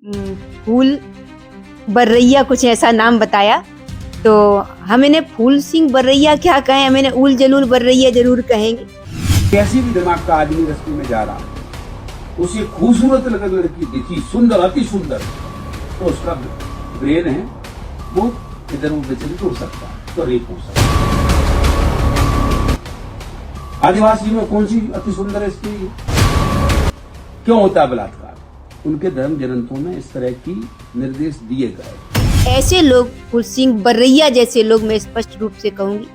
फूल बर्रैया कुछ ऐसा नाम बताया, तो हम इन्हें फूल सिंह बर्रैया क्या कहें, हम इन्हें उल जलूल बर्रैया जरूर कहेंगे। कैसी भी दिमाग का आदमी रस्ते में जा रहा, उसे खूबसूरत लगकर लड़की दिखी, सुंदर, अति सुंदर, तो उसका ब्रेन है वो इधर उधर विचलित हो सकता है, तो रेप हो सकता है। आदिवासी में कौन सी अति सुंदर स्त्री? क्यों होता है बलात्कार? उनके धर्म ग्रंथों में इस तरह की निर्देश दिए गए। ऐसे लोग, फूल सिंह बर्रैया जैसे लोग, मैं स्पष्ट रूप से कहूंगी,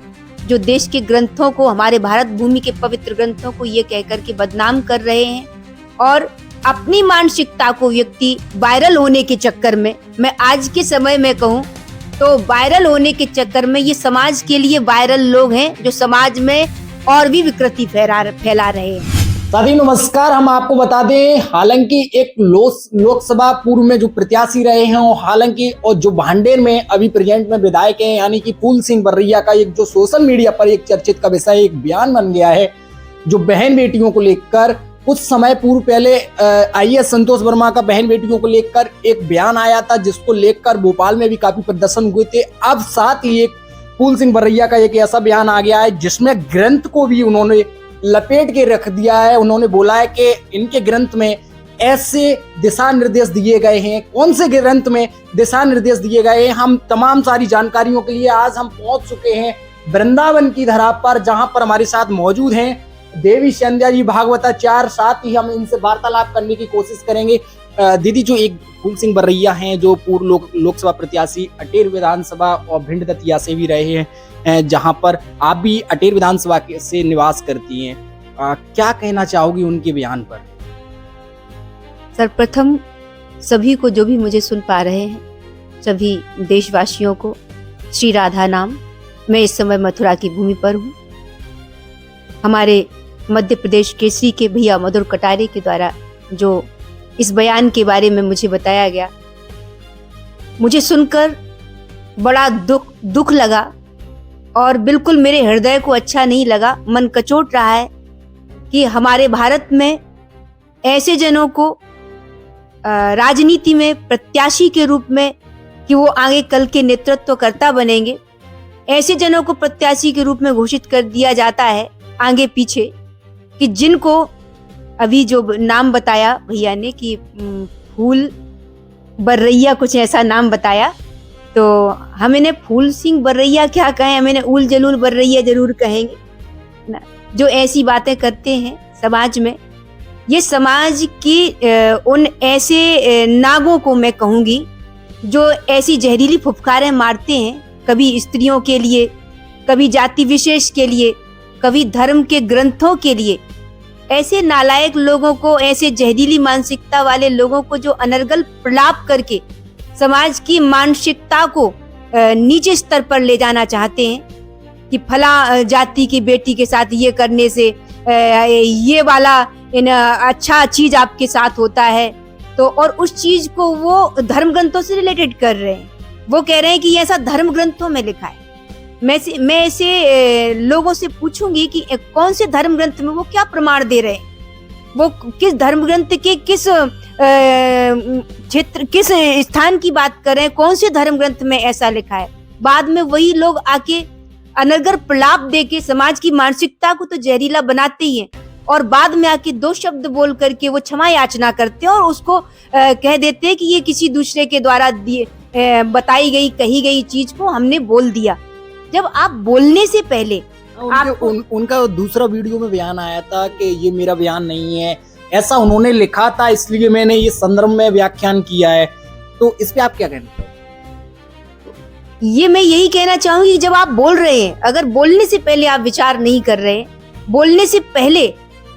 जो देश के ग्रंथों को, हमारे भारत भूमि के पवित्र ग्रंथों को ये कहकर के बदनाम कर रहे हैं और अपनी मानसिकता को व्यक्ति वायरल होने के चक्कर में, मैं आज के समय में कहूं तो वायरल होने के चक्कर में ये समाज के लिए वायरल लोग हैं जो समाज में और भी विकृति फैला रहे हैं। साथी नमस्कार, हम आपको बता दें, हालांकि एक लोकसभा पूर्व में जो प्रत्याशी रहे हैं और हालांकि और जो भांडेर में अभी प्रेजेंट में विधायक हैं, यानी कि फूल सिंह बर्रैया का एक जो सोशल मीडिया पर एक चर्चित का विषय, एक बयान बन गया है जो बहन बेटियों को लेकर कुछ समय पूर्व पहले आईएएस संतोष वर्मा का बहन बेटियों को लेकर एक बयान आया था, जिसको लेकर भोपाल में भी काफी प्रदर्शन हुए थे। अब साथ ही एक फूल सिंह बर्रैया का एक ऐसा बयान आ गया है जिसमें ग्रंथ को भी उन्होंने लपेट के रख दिया है। उन्होंने बोला है कि इनके ग्रंथ में ऐसे दिशा निर्देश दिए गए हैं। कौन से ग्रंथ में दिशा निर्देश दिए गए हैं, हम तमाम सारी जानकारियों के लिए आज हम पहुंच चुके हैं वृंदावन की धरा पर, जहां पर हमारे साथ मौजूद हैं देवी संध्या जी भागवताचार्य। साथ ही हम इनसे वार्तालाप करने की कोशिश करेंगे। दीदी, जो एक फूल सिंह बर्रैया हैं जो पूर्व लोकसभा प्रत्याशी अटेर विधानसभा और भिंड दतिया से भी रहे हैं, जहां पर आप भी अटेर विधानसभा से निवास करती हैं, क्या कहना चाहोगी उनके बयान पर? सर्वप्रथम सभी को, जो भी मुझे सुन पा रहे हैं, सभी देशवासियों को श्री राधा नाम। मैं इस समय मथुरा की भूमि पर हूँ। हमारे मध्य प्रदेश केसरी के भैया मधुर कटारे के द्वारा जो इस बयान के बारे में मुझे बताया गया, मुझे सुनकर बड़ा दुख लगा और बिल्कुल मेरे हृदय को अच्छा नहीं लगा। मन कचोट रहा है कि हमारे भारत में ऐसे जनों को राजनीति में प्रत्याशी के रूप में, कि वो आगे कल के नेतृत्वकर्ता बनेंगे, ऐसे जनों को प्रत्याशी के रूप में घोषित कर दिया जाता है आगे पीछे, कि जिनको अभी जो नाम बताया भैया ने कि फूल बर्रैया कुछ ऐसा नाम बताया, तो हम इन्हें फूल सिंह बर्रैया क्या कहें, हम इन्हें उल जलूल बर्रैया जरूर कहेंगे ना। जो ऐसी बातें करते हैं समाज में, ये समाज की उन ऐसे नागों को मैं कहूँगी जो ऐसी जहरीली फुफकारें मारते हैं, कभी स्त्रियों के लिए, कभी जाति विशेष के लिए, कभी धर्म के ग्रंथों के लिए। ऐसे नालायक लोगों को, ऐसे जहरीली मानसिकता वाले लोगों को जो अनर्गल प्रलाप करके समाज की मानसिकता को नीचे स्तर पर ले जाना चाहते हैं कि फला जाति की बेटी के साथ ये करने से ये वाला अच्छा चीज आपके साथ होता है, तो और उस चीज को वो धर्म ग्रंथों से रिलेटेड कर रहे हैं। वो कह रहे हैं कि ऐसा धर्म ग्रंथों में लिखा है। मैं ऐसे लोगों से पूछूंगी कि कौन से धर्म ग्रंथ में वो क्या प्रमाण दे रहे हैं, वो किस धर्म ग्रंथ के किस क्षेत्र, किस स्थान की बात कर रहे हैं, कौन से धर्म ग्रंथ में ऐसा लिखा है। बाद में वही लोग आके अनर्गल प्रलाप देके समाज की मानसिकता को तो जहरीला बनाते ही हैं, और बाद में आके दो शब्द बोल करके वो क्षमा याचना करते हैं और उसको कह देते हैं कि ये किसी दूसरे के द्वारा बताई गई, कही गई चीज को हमने बोल दिया। जब आप बोलने से पहले उनका दूसरा वीडियो में बयान आया था कि ये मेरा बयान नहीं है, ऐसा उन्होंने लिखा था, इसलिए मैंने ये संदर्भ में व्याख्यान किया है। तो इस पे आप क्या कहना? ये मैं यही कहना चाहूंगी, जब आप बोल रहे हैं, अगर बोलने से पहले आप विचार नहीं कर रहे हैं, बोलने से पहले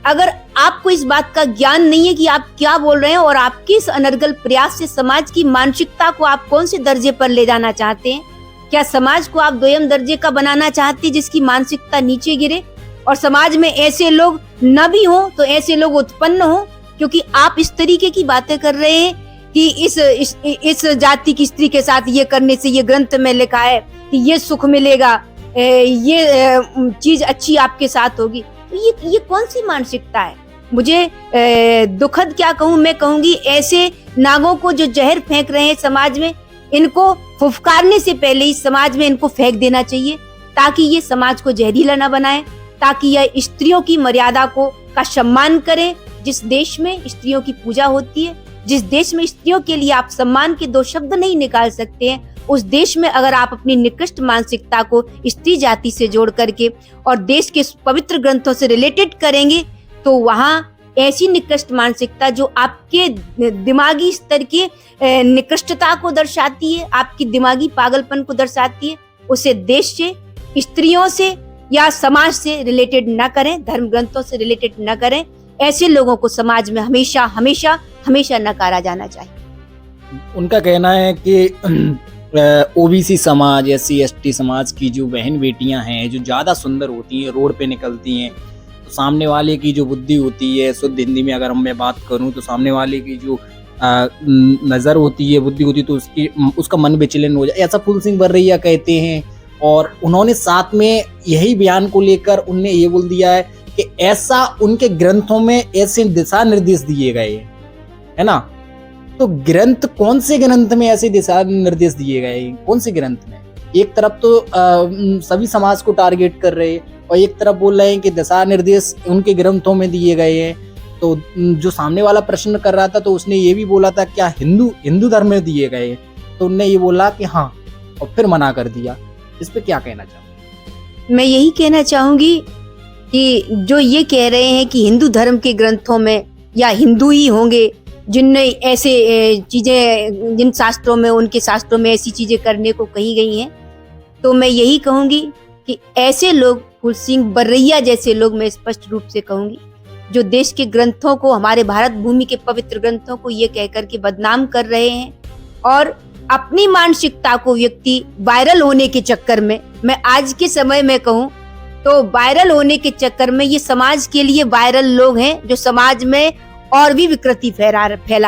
अगर आपको इस बात का ज्ञान नहीं है कि आप क्या बोल रहे हैं और आपके इस अनर्गल प्रयास से समाज की मानसिकता को आप कौन से दर्जे पर ले जाना चाहते हैं, क्या समाज को आप द्वितीय दर्जे का बनाना चाहते हैं जिसकी मानसिकता नीचे गिरे और समाज में ऐसे लोग न भी हो तो ऐसे लोग उत्पन्न हो, क्योंकि आप इस तरीके की बातें कर रहे हैं कि इस जाति की स्त्री के साथ ये करने से ये ग्रंथ में लिखा है कि ये सुख मिलेगा, ये चीज अच्छी आपके साथ होगी। तो ये कौन सी मानसिकता है? मुझे दुखद क्या कहूँ, मैं कहूंगी ऐसे नागों को जो जहर फेंक रहे हैं समाज में, इनको फुफकारने से पहले ही समाज में इनको फेंक देना चाहिए, ताकि ये समाज को जहरीला न बनाए, ताकि यह स्त्रियों की मर्यादा का सम्मान करे। जिस देश में स्त्रियों की पूजा होती है, जिस देश में स्त्रियों के लिए आप सम्मान के 2 शब्द नहीं निकाल सकते हैं, उस देश में अगर आप अपनी निकृष्ट मानसिकता को स्त्री जाति से जोड़ करके और देश के पवित्र ग्रंथों से रिलेटेड करेंगे, तो वहां ऐसी निकृष्ट मानसिकता जो आपके दिमागी स्तर की निकृष्टता को दर्शाती है, आपकी दिमागी पागलपन को दर्शाती है, उसे देश से, स्त्रियों से या समाज से रिलेटेड न करें, धर्म ग्रंथों से रिलेटेड न करें। ऐसे लोगों को समाज में हमेशा हमेशा हमेशा नकारा जाना चाहिए। उनका कहना है कि ओबीसी समाज, SC ST समाज की जो बहन बेटियां हैं, जो ज़्यादा सुंदर होती हैं, रोड पे निकलती हैं, तो सामने वाले की जो बुद्धि होती है, शुद्ध हिंदी में अगर मैं बात करूं, तो सामने वाले की जो नज़र होती है, बुद्धि होती है, तो उसका मन विचलन हो जाए, ऐसा फूल सिंह बर्रैया कहते हैं। और उन्होंने साथ में यही बयान को लेकर उनने ये बोल दिया है कि ऐसा उनके ग्रंथों में ऐसे दिशा निर्देश दिए गए हैं, है ना। तो ग्रंथ, कौन से ग्रंथ में ऐसे दिशा निर्देश दिए गए हैं, कौन से ग्रंथ में? एक तरफ तो सभी समाज को टारगेट कर रहे हैं और एक तरफ बोल रहे हैं कि दिशा निर्देश उनके ग्रंथों में दिए गए हैं। तो जो सामने वाला प्रश्न कर रहा था, तो उसने ये भी बोला था क्या हिंदू धर्म में दिए गए हैं, तो उनने ये बोला कि हाँ, और फिर मना कर दिया। इस पे क्या कहना चाहूँगी? मैं यही कहना चाहूंगी कि जो ये कह रहे हैं कि हिंदू धर्म के ग्रंथों में या हिंदू ही होंगे जिनने ऐसे चीजें, जिन शास्त्रों में, उनके शास्त्रों में ऐसी चीजें करने को कही गई हैं, तो मैं यही कहूंगी कि ऐसे लोग, फूल सिंह बर्रैया जैसे लोग, मैं स्पष्ट रूप से कहूंगी, जो देश के ग्रंथों को, हमारे भारत भूमि के पवित्र ग्रंथों को ये कह करके बदनाम कर रहे हैं और अपनी मानसिकता को व्यक्ति वायरल होने के चक्कर में, मैं आज के समय में कहूँ तो वायरल होने के चक्कर में, ये समाज के लिए वायरल लोग हैं जो समाज में और भी विकृति फैला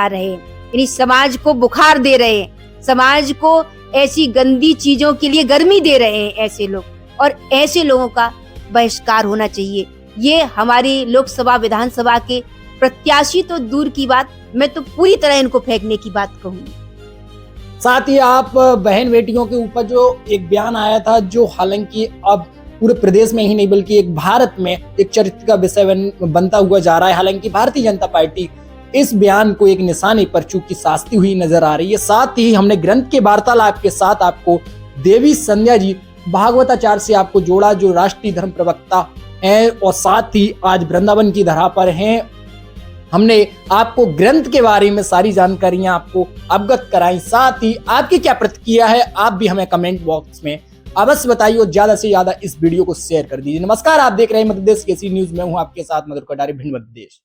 रहे हैं, यानी समाज को बुखार दे रहे हैं, समाज को ऐसी गंदी चीजों के लिए गर्मी दे रहे हैं ऐसे लोग, और ऐसे लोगों का बहिष्कार होना चाहिए। ये हमारी लोकसभा विधानसभा के प्रत्याशी तो दूर की बात, मैं तो पूरी तरह इनको फेंकने की बात कहूंगी। साथ ही आप बहन बेटियों के ऊपर जो एक बयान आया था, जो हालांकि अब पूरे प्रदेश में ही नहीं बल्कि एक भारत में एक चर्चा का विषय बनता हुआ जा रहा है। हालांकि भारतीय जनता पार्टी इस बयान को एक निशाने पर चूंकि साधती हुई नजर आ रही है। साथ ही हमने ग्रंथ के वार्तालाप के साथ आपको देवी संध्या जी भागवताचार्य से आपको जोड़ा, जो राष्ट्रीय धर्म प्रवक्ता हैं और साथ ही आज वृंदावन की धरा पर हैं। हमने आपको ग्रंथ के बारे में सारी जानकारियां आपको अवगत कराई। साथ ही आपकी क्या प्रतिक्रिया है, आप भी हमें कमेंट बॉक्स में अवश्य बताइए और ज्यादा से ज्यादा इस वीडियो को शेयर कर दीजिए। नमस्कार, आप देख रहे हैं मध्य प्रदेश केसी न्यूज में, हूं आपके साथ मधुर कटारी, भिंड मध्य प्रदेश।